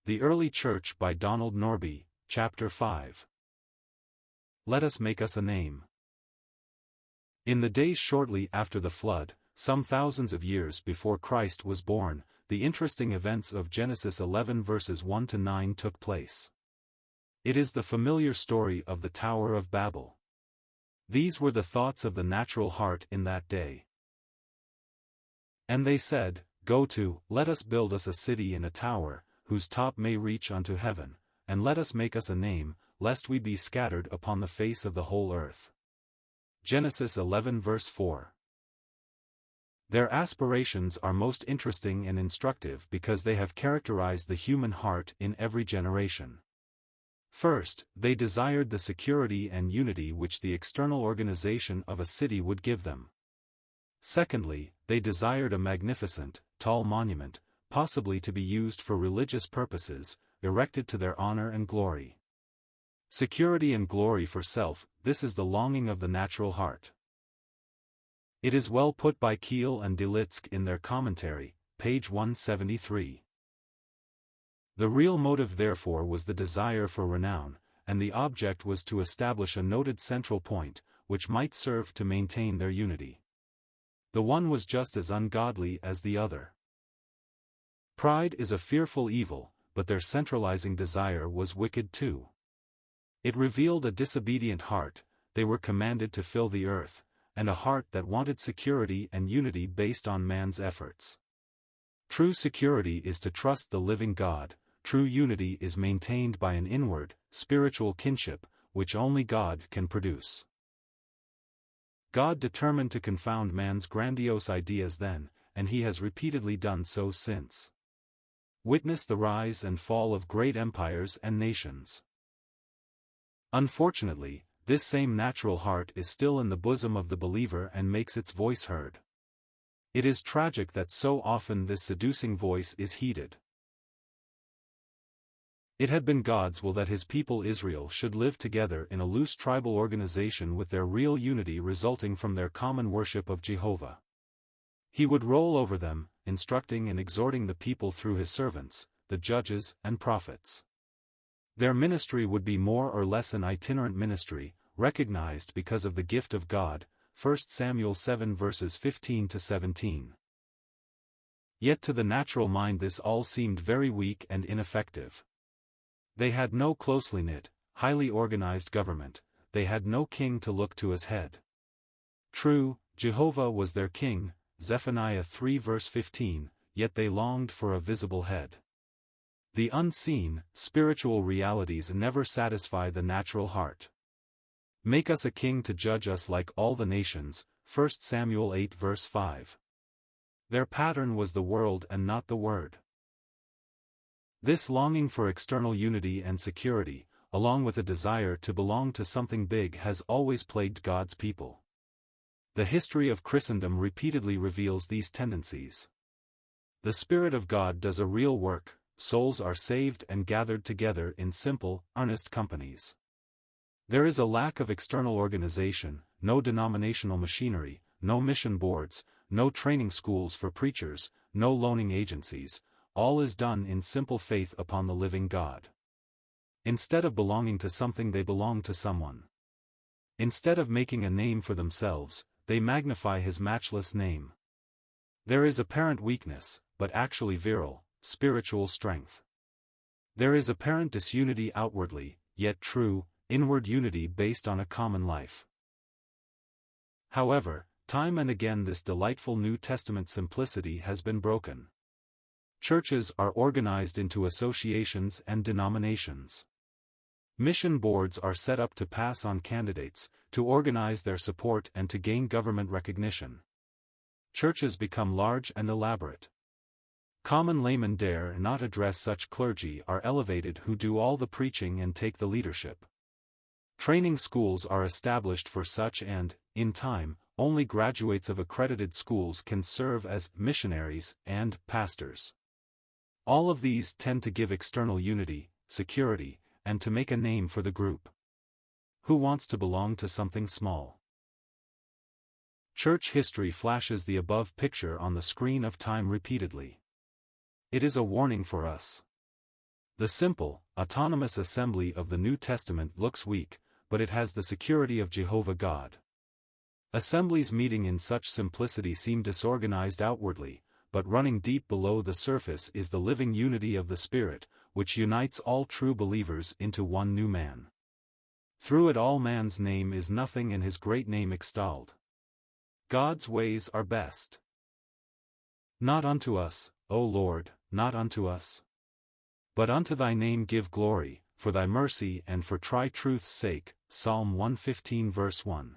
The Early Church by Donald Norbie, Chapter 5. Let us make us a name. In the days shortly after the flood, some thousands of years before Christ was born, the interesting events of Genesis 11 verses 1 to 9 took place. It is the familiar story of the Tower of Babel. These were the thoughts of the natural heart in that day. And they said, Go to, let us build us a city in a tower, whose top may reach unto heaven, and let us make us a name, lest we be scattered upon the face of the whole earth. Genesis 11 verse 4. Their aspirations are most interesting and instructive because they have characterized the human heart in every generation. First, they desired the security and unity which the external organization of a city would give them. Secondly, they desired a magnificent, tall monument, possibly to be used for religious purposes, erected to their honor and glory. Security and glory for self, this is the longing of the natural heart. It is well put by Kiel and Delitzsch in their commentary, page 173. The real motive therefore was the desire for renown, and the object was to establish a noted central point, which might serve to maintain their unity. The one was just as ungodly as the other. Pride is a fearful evil, but their centralizing desire was wicked too. It revealed a disobedient heart, they were commanded to fill the earth, and a heart that wanted security and unity based on man's efforts. True security is to trust the living God, true unity is maintained by an inward, spiritual kinship, which only God can produce. God determined to confound man's grandiose ideas then, and he has repeatedly done so since. Witness the rise and fall of great empires and nations. Unfortunately, this same natural heart is still in the bosom of the believer and makes its voice heard. It is tragic that so often this seducing voice is heeded. It had been God's will that his people Israel should live together in a loose tribal organization with their real unity resulting from their common worship of Jehovah. He would rule over them, instructing and exhorting the people through his servants, the judges and prophets. Their ministry would be more or less an itinerant ministry, recognized because of the gift of God, 1 Samuel 7 verses 15 to 17. Yet to the natural mind this all seemed very weak and ineffective. They had no closely knit, highly organized government, they had no king to look to as head. True, Jehovah was their king, Zephaniah 3 verse 15, yet they longed for a visible head. The unseen, spiritual realities never satisfy the natural heart. Make us a king to judge us like all the nations, 1 Samuel 8 verse 5. Their pattern was the world and not the word. This longing for external unity and security, along with a desire to belong to something big has always plagued God's people. The history of Christendom repeatedly reveals these tendencies. The Spirit of God does a real work, souls are saved and gathered together in simple, earnest companies. There is a lack of external organization, no denominational machinery, no mission boards, no training schools for preachers, no loaning agencies, all is done in simple faith upon the living God. Instead of belonging to something they belong to someone. Instead of making a name for themselves, they magnify his matchless name. There is apparent weakness, but actually virile, spiritual strength. There is apparent disunity outwardly, yet true, inward unity based on a common life. However, time and again this delightful New Testament simplicity has been broken. Churches are organized into associations and denominations. Mission boards are set up to pass on candidates, to organize their support and to gain government recognition. Churches become large and elaborate. Common laymen dare not address such clergy are elevated who do all the preaching and take the leadership. Training schools are established for such and, in time, only graduates of accredited schools can serve as missionaries and pastors. All of these tend to give external unity, security, and to make a name for the group. Who wants to belong to something small? Church history flashes the above picture on the screen of time repeatedly. It is a warning for us. The simple, autonomous assembly of the New Testament looks weak, but it has the security of Jehovah God. Assemblies meeting in such simplicity seem disorganized outwardly, but running deep below the surface is the living unity of the Spirit, which unites all true believers into one new man. Through it all man's name is nothing and his great name extolled. God's ways are best. Not unto us, O Lord, not unto us. But unto thy name give glory, for thy mercy and for thy truth's sake. Psalm 115 verse 1.